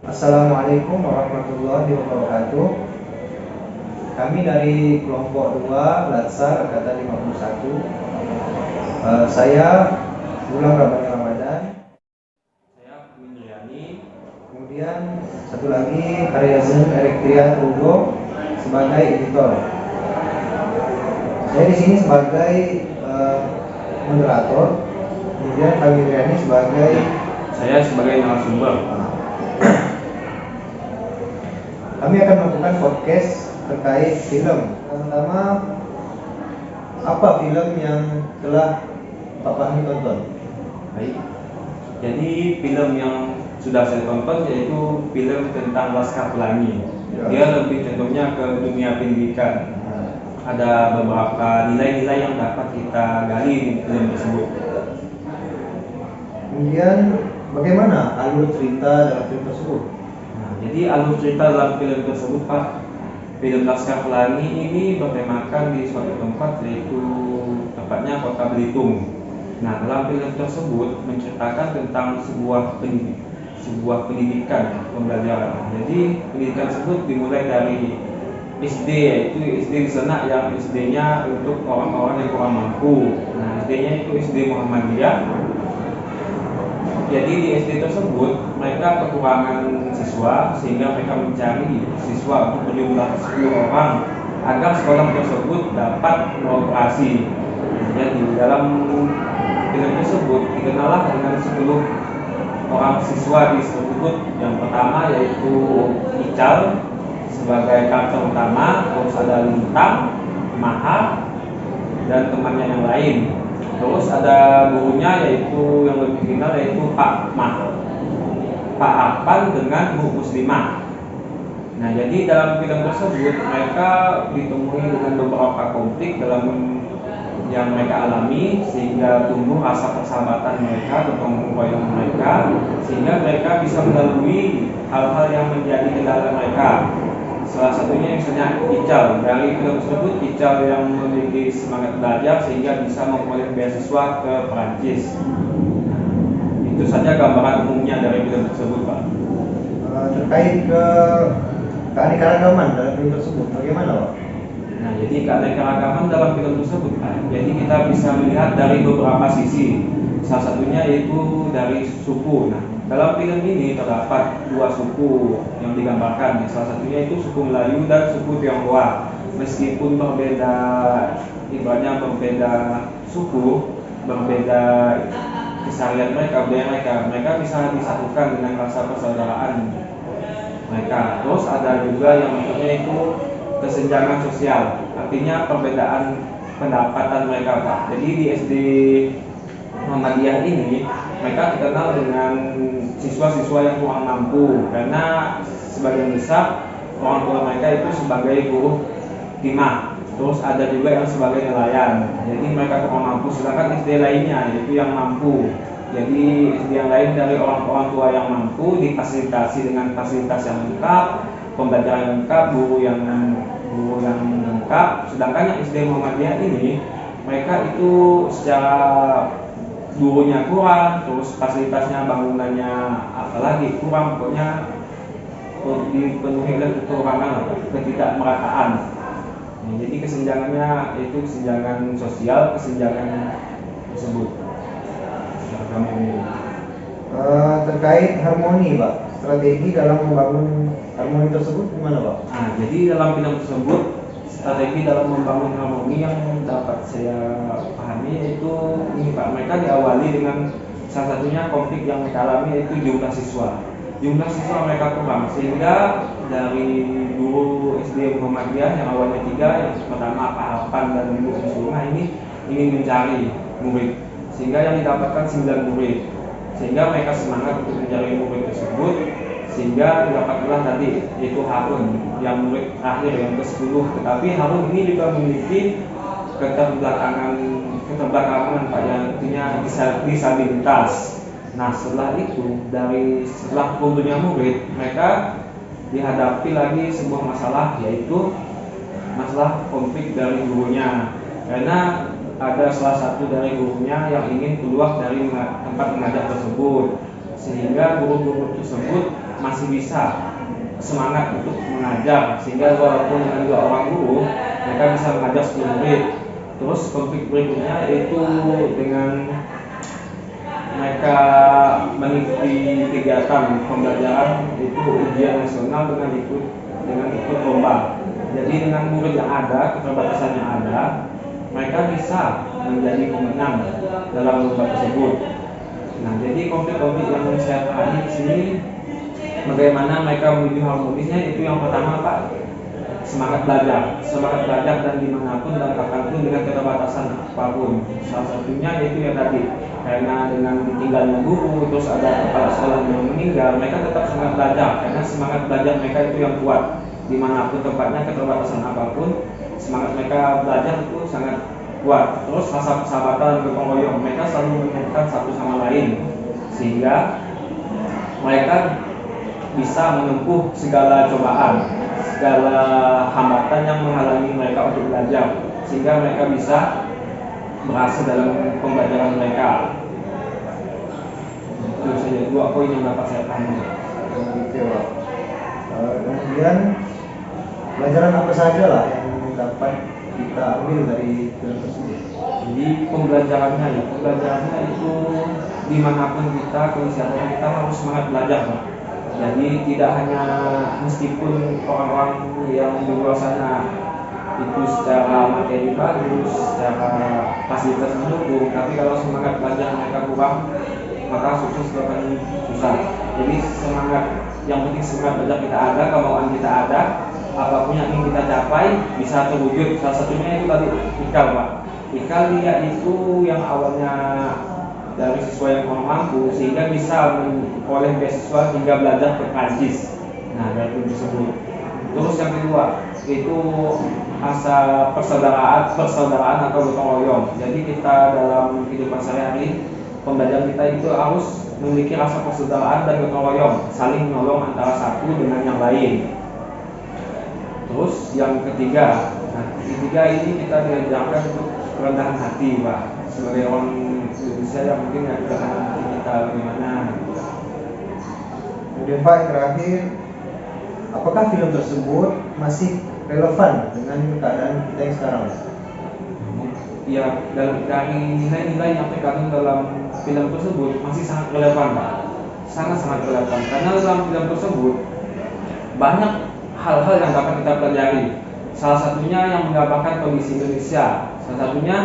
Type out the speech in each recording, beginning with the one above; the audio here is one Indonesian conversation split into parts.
Assalamualaikum warahmatullahi wabarakatuh. Kami dari kelompok 2 Latsar Angkatan 51. Saya Gulam Rabbani Ramadan. Saya Mindriani. Kemudian satu lagi Haryazin Erektrian Rugo sebagai editor. Saya di sini sebagai moderator. Kemudian Kak Mindriani sebagai narasumber. Kami akan melakukan podcast terkait film. Pertama, apa film yang telah Pak Fahmi tonton? Baik. Jadi film yang sudah saya tonton yaitu film tentang Laskar Pelangi. Ya. Dia lebih cenderungnya ke dunia pendidikan. Ada beberapa nilai-nilai yang dapat kita gali di film tersebut. Kemudian bagaimana alur cerita dalam film tersebut? Jadi alur cerita dalam film tersebut, Pak, film Laskar Pelangi ini bertemakan di suatu tempat, yaitu tepatnya Kota Belitung. Nah, dalam film tersebut menceritakan tentang sebuah pendidikan pembelajaran. Jadi pendidikan tersebut dimulai dari SD, yaitu SD di sana yang SD-nya untuk orang-orang yang kurang mampu. Nah, SD-nya itu SD Muhammadiyah. Jadi di SD tersebut mereka kekurangan siswa, sehingga mereka mencari siswa untuk berjumlah 10 orang agar sekolah tersebut dapat beroperasi. Jadi dalam film tersebut dikenallah dengan 10 orang siswa tersebut. Yang pertama yaitu Ical sebagai karakter utama, terus ada Lintang, Maha, dan temannya yang lain. Terus ada gurunya yaitu yang lebih dikenal yaitu Pak Arpan dengan Bu Muslimah. Nah, jadi dalam film tersebut mereka ditemui dengan beberapa konflik dalam yang mereka alami, sehingga tumbuh rasa persahabatan mereka, gotong royong mereka, sehingga mereka bisa melalui hal-hal yang menjadi kendala mereka. Salah satunya misalnya Ical. Dari film tersebut, Ical yang memiliki semangat belajar sehingga bisa memperoleh beasiswa ke Perancis. Itu saja gambaran umumnya dari film tersebut, Pak. Terkait keanekaragaman dalam film tersebut, bagaimana, Pak? Nah, jadi keanekaragaman dalam film tersebut, Pak, jadi kita bisa melihat dari beberapa sisi. Salah satunya yaitu dari suku. Nah, dalam film ini terdapat 2 suku yang digambarkan. Salah satunya itu suku Melayu dan suku Tionghoa. Meskipun berbeda, ibaratnya berbeda suku, berbeda keseharian mereka, budaya mereka bisa disatukan dengan rasa persaudaraan mereka. Terus ada juga yang namanya itu kesenjangan sosial, artinya perbedaan pendapatan mereka, Pak. Jadi di SD Muhammadiyah ini mereka dikenal dengan siswa-siswa yang kurang mampu, karena sebagian besar orang tua mereka itu sebagai buruh timah. Terus ada juga yang sebagai nelayan. Jadi mereka kurang mampu, sedangkan SD lainnya yaitu yang mampu. Jadi SD yang lain dari orang tua yang mampu difasilitasi dengan fasilitas yang lengkap, pembelajaran yang lengkap, guru yang lengkap. Sedangkan yang SD Muhammadiyah ini mereka itu secara gurunya kurang, terus fasilitasnya, bangunannya apalagi kurang, pokoknya dipenuhi oleh kekurangan, ketidakmerataan. Nah, jadi kesenjangannya yaitu kesenjangan sosial, kesenjangan tersebut. Terkait harmoni, Pak, strategi dalam membangun harmoni tersebut gimana, Pak? Nah, jadi dalam film tersebut strategi dalam membangun harmoni yang dapat saya pahami yaitu ini, Pak, mereka diawali dengan salah satunya konflik yang mereka alami yaitu jumlah siswa. Jumlah siswa mereka kurang, sehingga dari guru SD Muhammadiyah yang awalnya 3, yang pertama Pak Arpan dan Ibu Muslimah ini ingin mencari murid, sehingga yang didapatkan 9 murid, sehingga mereka semangat untuk mencari murid tersebut, sehingga didapatlah tadi yaitu Harun yang murid terakhir yang ke-10. Tetapi Harun ini juga memiliki keterbelakangan Pak, yang artinya disabilitas. Nah, setelah itu, setelah kumpulnya murid, mereka dihadapi lagi sebuah masalah, yaitu masalah konflik dari gurunya, karena ada salah satu dari gurunya yang ingin keluar dari tempat mengajar tersebut, sehingga guru-guru tersebut masih bisa semangat untuk mengajar, sehingga walaupun dengan 2 orang guru mereka bisa mengajar 10 murid. Terus konflik berikutnya yaitu dengan mereka mengikuti kegiatan pembelajaran itu ujian nasional dengan ikut lomba. Jadi dengan murid yang ada, keterbatasan yang ada, mereka bisa menjadi pemenang dalam lomba tersebut. Nah, jadi konflik-konflik yang saya pahami di sini, bagaimana mereka menuju harmonisnya itu yang pertama Pak, semangat belajar dan dimanapun dan kapanpun dengan keterbatasan apapun. Salah satunya itu yang tadi, karena dengan ditinggalnya guru, terus ada kepala sekolah yang meninggal, mereka tetap semangat belajar karena semangat belajar mereka itu yang kuat. Dimanapun tempatnya, keterbatasan apapun, semangat mereka belajar itu sangat kuat. Terus rasa persahabatan dan gotong royong, mereka selalu mengingatkan satu sama lain, sehingga mereka bisa menempuh segala cobaan, segala hambatan yang menghalangi mereka untuk belajar, sehingga mereka bisa berhasil dalam pembelajaran mereka. Itu saja 2 poin yang dapat saya pahami. Gitu, Pak. Kemudian pelajaran apa saja lah yang dapat kita ambil dari film tersebut? Jadi pembelajarannya itu dimanapun kita, siapapun kita harus semangat belajar Pak. Jadi tidak hanya meskipun orang-orang yang di luar sana itu secara materi bagus, secara fasilitas mendukung, tapi kalau semangat belajar mereka kurang, maka sukses akan susah. Jadi yang penting semangat belajar kita ada, kemauan kita ada, apapun yang ingin kita capai bisa terwujud. Salah satunya itu tadi IKAL Pak. IKAL dia itu yang awalnya dari siswa yang kurang mampu sehingga bisa oleh beasiswa hingga belajar ke Prancis. Nah, dari itu tersebut. Terus yang kedua itu asa persaudaraan atau gotong royong. Jadi kita dalam kehidupan sehari-hari, pembelajaran kita itu harus memiliki rasa persaudaraan dan gotong royong, saling menolong antara satu dengan yang lain. Terus yang ketiga, ini kita diajarkan untuk kerendahan hati Pak. Sebagai orang Indonesia yang mungkin nggak kerendahan hati kita bagaimana. Kemudian Pak, yang terakhir, apakah film tersebut masih relevan dengan keadaan kita yang sekarang? Ya, dari nilai-nilai yang terkandung dalam film tersebut masih sangat relevan Pak. Sangat-sangat relevan karena dalam film tersebut banyak hal-hal yang dapat kita pelajari. Salah satunya yang menggambarkan kondisi Indonesia. Salah satunya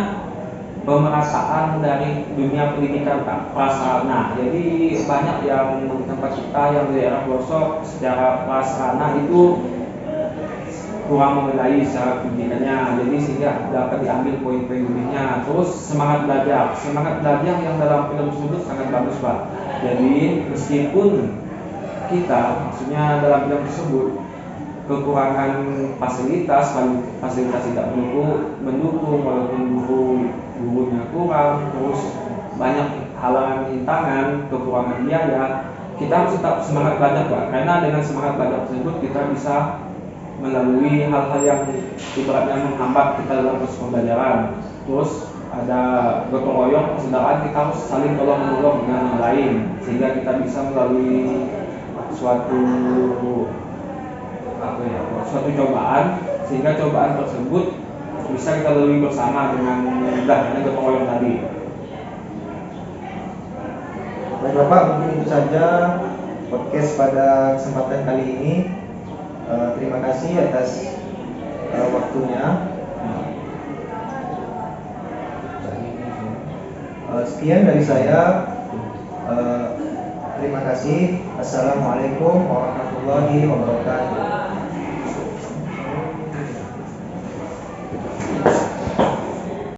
pemerataan dari dunia pendidikan prasarana. Jadi banyak yang tempat kita yang di daerah pelosok secara prasarana itu kurang mengenai secara pendidikannya. Jadi sehingga dapat diambil poin-poin lebihnya. Terus semangat belajar yang dalam film tersebut sangat bagus Pak. Jadi meskipun kita, maksudnya dalam film tersebut kekurangan fasilitas tidak mendukung walaupun gurunya kurang, terus banyak halangan rintangan, kekurangan biaya, kita harus tetap semangat belajar Pak. Karena dengan semangat belajar tersebut kita bisa melalui hal-hal yang ibaratnya menghambat kita dalam proses pembelajaran. Terus ada gotong royong, persaudaraan, kita harus saling tolong menolong dengan yang lain sehingga kita bisa melalui suatu cobaan, sehingga cobaan tersebut bisa kita lalui bersama dengan mudah gotong royong tadi. Baik Bapak, mungkin itu saja podcast pada kesempatan kali ini. Terima kasih atas waktunya. Sekian dari saya. Terima kasih. Assalamualaikum warahmatullahi wabarakatuh.